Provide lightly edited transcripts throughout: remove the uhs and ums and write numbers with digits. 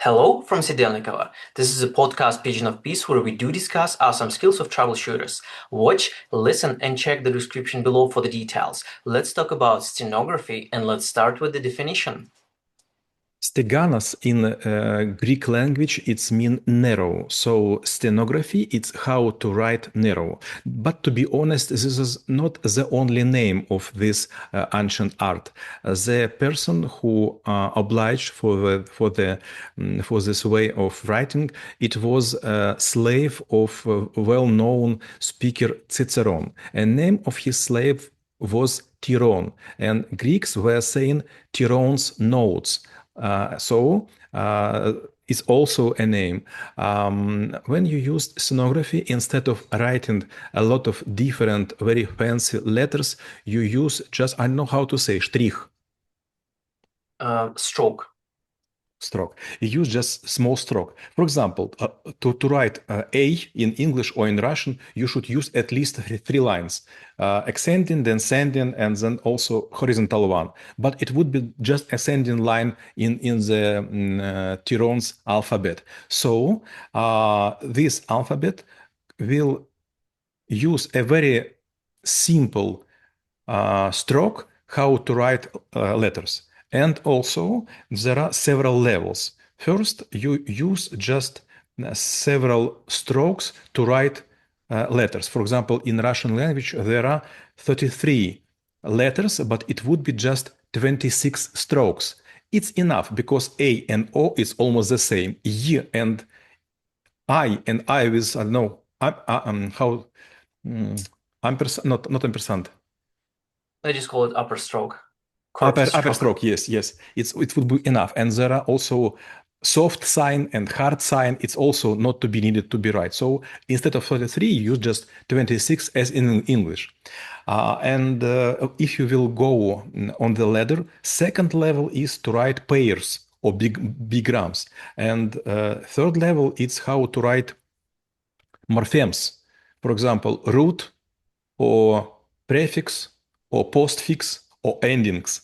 Hello from Седельниково. This is a podcast Pigeon of Peace where we do discuss awesome skills of troubleshooters. Watch, listen, and check the description below for the details. Let's talk about stenography and let's start with the definition. Steganos in Greek language, it's mean narrow. So stenography, it's how to write narrow. But to be honest, this is not the only name of this ancient art. The person who obliged for this way of writing, it was a slave of well-known speaker Cicerone. And name of his slave was Tyrone. And Greeks were saying Tyrone's notes. It's also a name. When you use stenography, instead of writing a lot of different, very fancy letters, you use just, I don't know how to say, strich. Stroke. Stroke. You use just small stroke. For example, to write A in English or in Russian, you should use at least three lines. Ascending, then sending, and then also horizontal one. But it would be just ascending line in the Tyrone's alphabet. So this alphabet will use a very simple stroke how to write letters. And also, there are several levels. First, you use just several strokes to write letters. For example, in Russian language, there are 33 letters, but it would be just 26 strokes. It's enough because A and O is almost the same. Y and I with, I don't know, how, not ampersand. I just call it upper stroke. Upper stroke, yes. It would be enough. And there are also soft sign and hard sign. It's also not to be needed to be right. So instead of 33, you use just 26 as in English. If you will go on the ladder, second level is to write pairs or bigrams. And third level is how to write morphemes. For example, root or prefix or postfix or endings.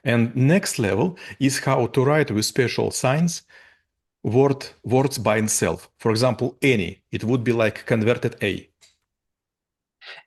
And next level is how to write with special signs words by itself. For example, any, it would be like converted A.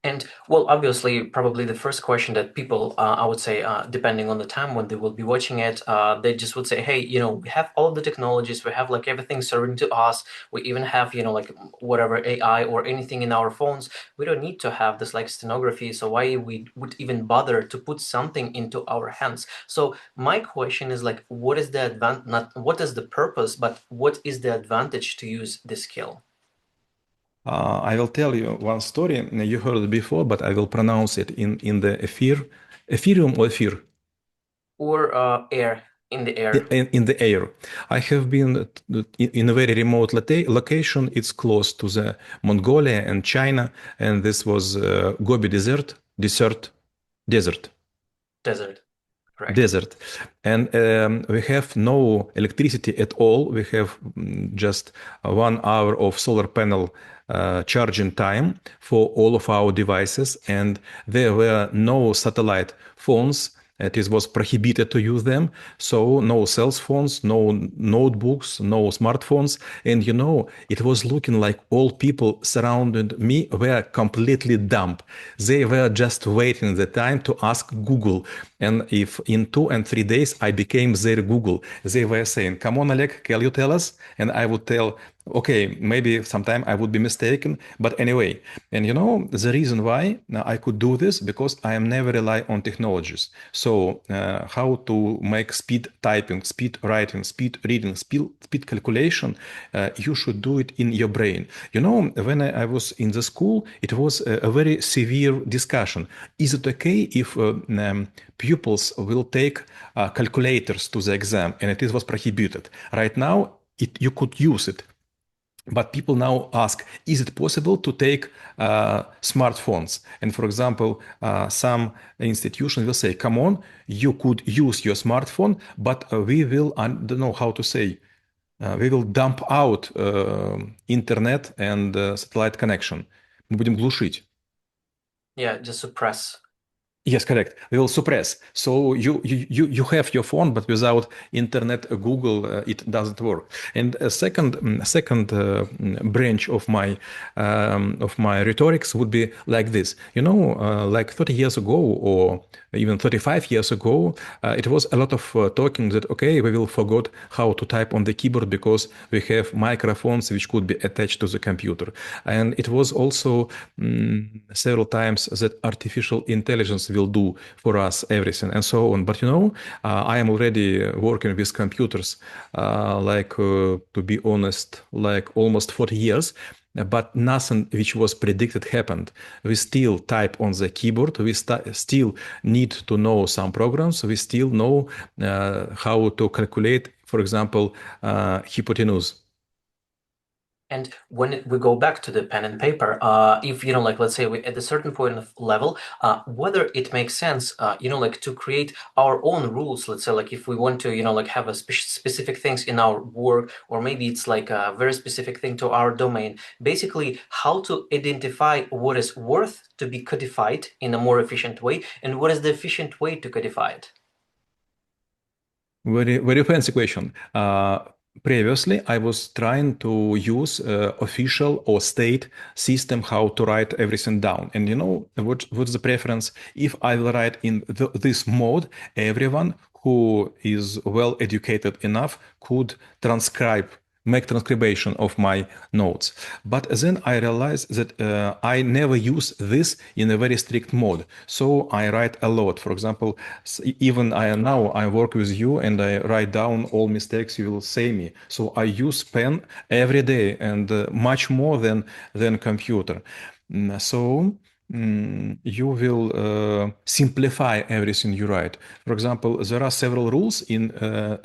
And well, obviously, probably the first question that people, I would say, depending on the time when they will be watching it, they just would say, hey, we have all the technologies, we have like everything serving to us. We even have, like whatever AI or anything in our phones. We don't need to have this like stenography. So why we would even bother to put something into our hands? So my question is like, what is the not what is the purpose, but what is the advantage to use this skill? I will tell you one story. You heard it before, but I will pronounce it in the Ethereum or Ether. Or air, in the air. In the air. I have been in a very remote location. It's close to the Mongolia and China, and this was Gobi Desert. Correct. Desert. And we have no electricity at all. We have just 1 hour of solar panel charging time for all of our devices. And there were no satellite phones. It was prohibited to use them. So no cell phones, no notebooks, no smartphones. And it was looking like all people surrounding me were completely dumb. They were just waiting the time to ask Google. And if in 2 and 3 days I became their Google, they were saying, come on, Oleg, can you tell us? And I would tell, okay, maybe sometime I would be mistaken, but anyway. And the reason why I could do this, because I am never rely on technologies. So how to make speed typing, speed writing, speed reading, speed calculation, you should do it in your brain. When I was in the school, it was a very severe discussion. Is it okay if pupils will take calculators to the exam? And it was prohibited. Right now, you could use it. But people now ask, is it possible to take smartphones? And for example, some institution will say, come on, you could use your smartphone, but we will, I don't know how to say, we will dump out internet and satellite connection. Мы будем глушить. Yeah, just suppress. Yes, correct. We will suppress. So you have your phone, but without internet, Google, it doesn't work. And a second branch of my rhetorics would be like this. Like 30 years ago, or even 35 years ago, it was a lot of talking that okay, we will forget how to type on the keyboard because we have microphones which could be attached to the computer. And it was also several times that artificial intelligence will do for us everything and so on. But I am already working with computers, to be honest, like almost 40 years. But nothing which was predicted happened. We still type on the keyboard. We still need to know some programs. We still know how to calculate, for example, hypotenuse. And when we go back to the pen and paper, if, like, let's say we at a certain point of level, whether it makes sense, like to create our own rules, let's say, like if we want to, like have a specific things in our work, or maybe it's like a very specific thing to our domain, basically how to identify what is worth to be codified in a more efficient way and what is the efficient way to codify it. Very, very fancy question. Previously, I was trying to use official or state system how to write everything down. And what's the preference? If I will write in this mode, everyone who is well educated enough could make transcription of my notes. But then I realized that I never use this in a very strict mode. So I write a lot. For example, even now I work with you and I write down all mistakes you will say me. So I use pen every day and much more than computer. You will simplify everything you write. For example, there are several rules in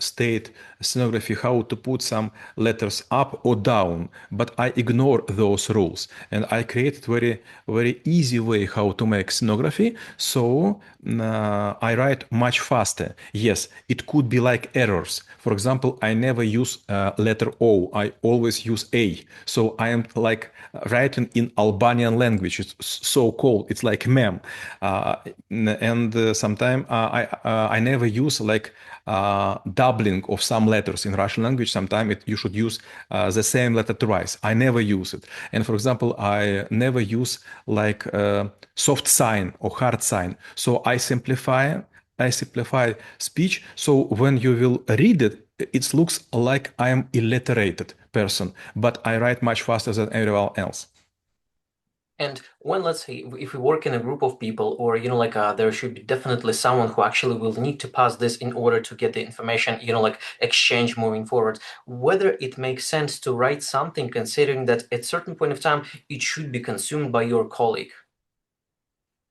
state stenography how to put some letters up or down, but I ignore those rules and I create very, very easy way how to make stenography. So I write much faster. Yes, it could be like errors. For example, I never use letter O. I always use A. So I am like writing in Albanian language. It's so called. It's like mem. And sometimes I never use like doubling of some letters in Russian language. Sometimes you should use the same letter twice. I never use it. And for example, I never use like soft sign or hard sign. So I simplify speech. So when you will read it, it looks like I am illiterated person, but I write much faster than everyone else. And when, let's say, if we work in a group of people, or, like there should be definitely someone who actually will need to pass this in order to get the information, like exchange moving forward, whether it makes sense to write something considering that at certain point of time, it should be consumed by your colleague.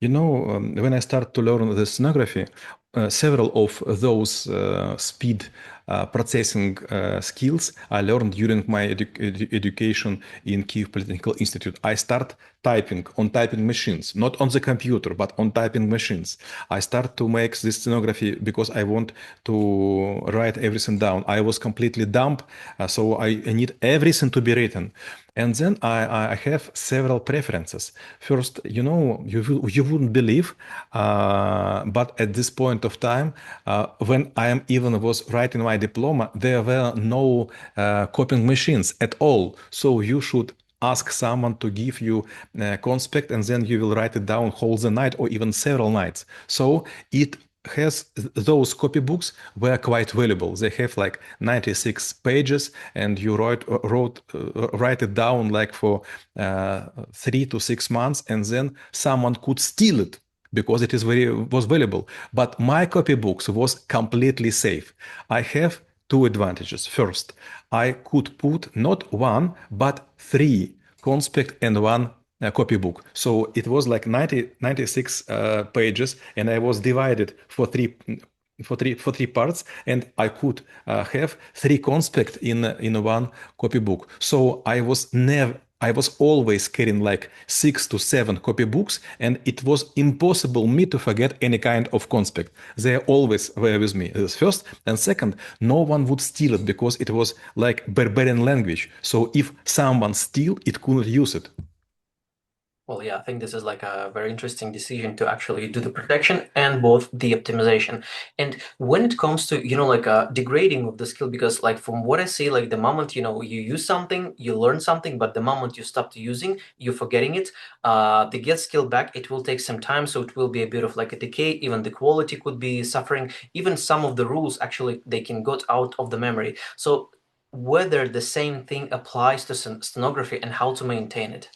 When I start to learn the stenography, several of those speed processing skills I learned during my education in Kyiv Polytechnical Institute. I start typing on typing machines, not on the computer, but on typing machines. I start to make this stenography because I want to write everything down. I was completely dumb, so I need everything to be written. And then I have several preferences. First, you wouldn't believe, but at this point of time, when I was writing my diploma, there were no copying machines at all. So you should ask someone to give you a conspect, and then you will write it down whole the night or even several nights. So those copybooks were quite valuable. They have like 96 pages, and you write it down like for 3 to 6 months, and then someone could steal it because it was valuable. But my copybooks was completely safe. I have two advantages. First, I could put not one but 3 conspect and one copybook. So it was like 96 pages, and I was divided for three parts, and I could have 3 conspect in one copybook. So I was always carrying like 6 to 7 copybooks, and it was impossible me to forget any kind of conspect. They always were with me. This first. And second, no one would steal it because it was like barbarian language. So if someone steal, it couldn't use it. Well, yeah, I think this is like a very interesting decision to actually do the protection and both the optimization. And when it comes to, like degrading of the skill, because like from what I see, like the moment, you use something, you learn something, but the moment you stop using, you're forgetting it. To get skill back, it will take some time. So it will be a bit of like a decay. Even the quality could be suffering. Even some of the rules, actually, they can go out of the memory. So whether the same thing applies to stenography and how to maintain it.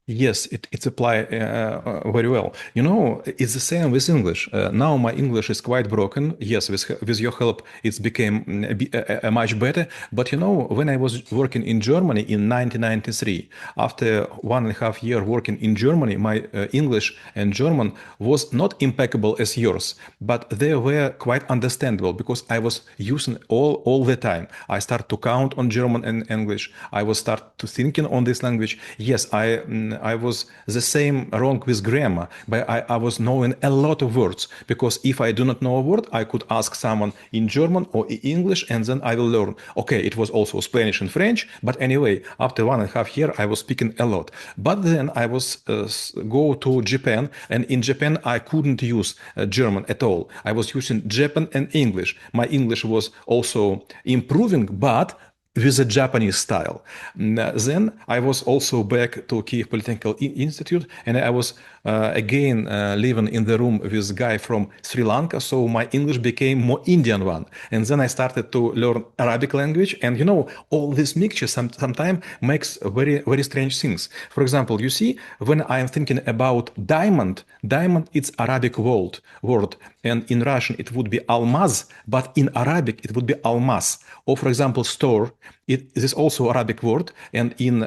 Yes, it's applied very well. You know, it's the same with English. Now my English is quite broken. Yes, with your help, it's became much better. But you know, when I was working in Germany in 1993, after 1.5 year working in Germany, my English and German was not impeccable as yours, but they were quite understandable because I was using all the time. I start to count on German and English. I was start to thinking on this language. Yes, I was the same wrong with grammar, but I was knowing a lot of words because if I do not know a word, I could ask someone in German or in English, and then I will learn. Okay, it was also Spanish and French, but anyway, after 1.5 year, I was speaking a lot. But then I was go to Japan, and in Japan I couldn't use German at all. I was using Japan and English. My English was also improving, but with a Japanese style. Then I was also back to Kiev Polytechnical Institute, and I was again living in the room with a guy from Sri Lanka, so my English became more Indian one. And then I started to learn Arabic language, and you know, all this mixture sometimes makes very strange things. For example, you see, when I am thinking about diamond, diamond it's Arabic word, and in Russian it would be almaz, but in Arabic it would be almas. Or for example, store, it is also Arabic word, and in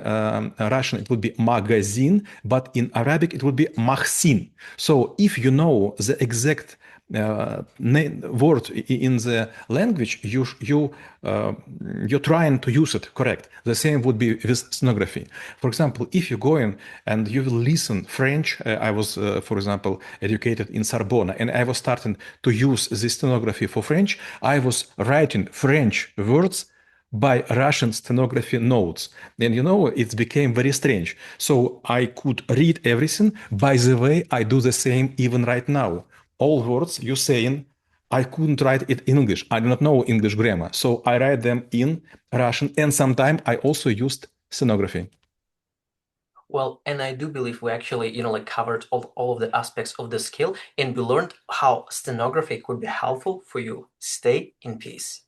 Russian it would be magazine, but in Arabic it would be mahsin. So if you know the exact word in the language, you're trying to use it correct. The same would be with stenography. For example, if you go in and you will listen French, I was, for example, educated in Sorbonne, and I was starting to use the stenography for French. I was writing French words by Russian stenography notes. And you know, it became very strange. So I could read everything. By the way, I do the same even right now. All words you're saying, I couldn't write it in English. I do not know English grammar. So I write them in Russian. And sometimes I also used stenography. Well, and I do believe we actually, like covered all of the aspects of the skill and we learned how stenography could be helpful for you. Stay in peace.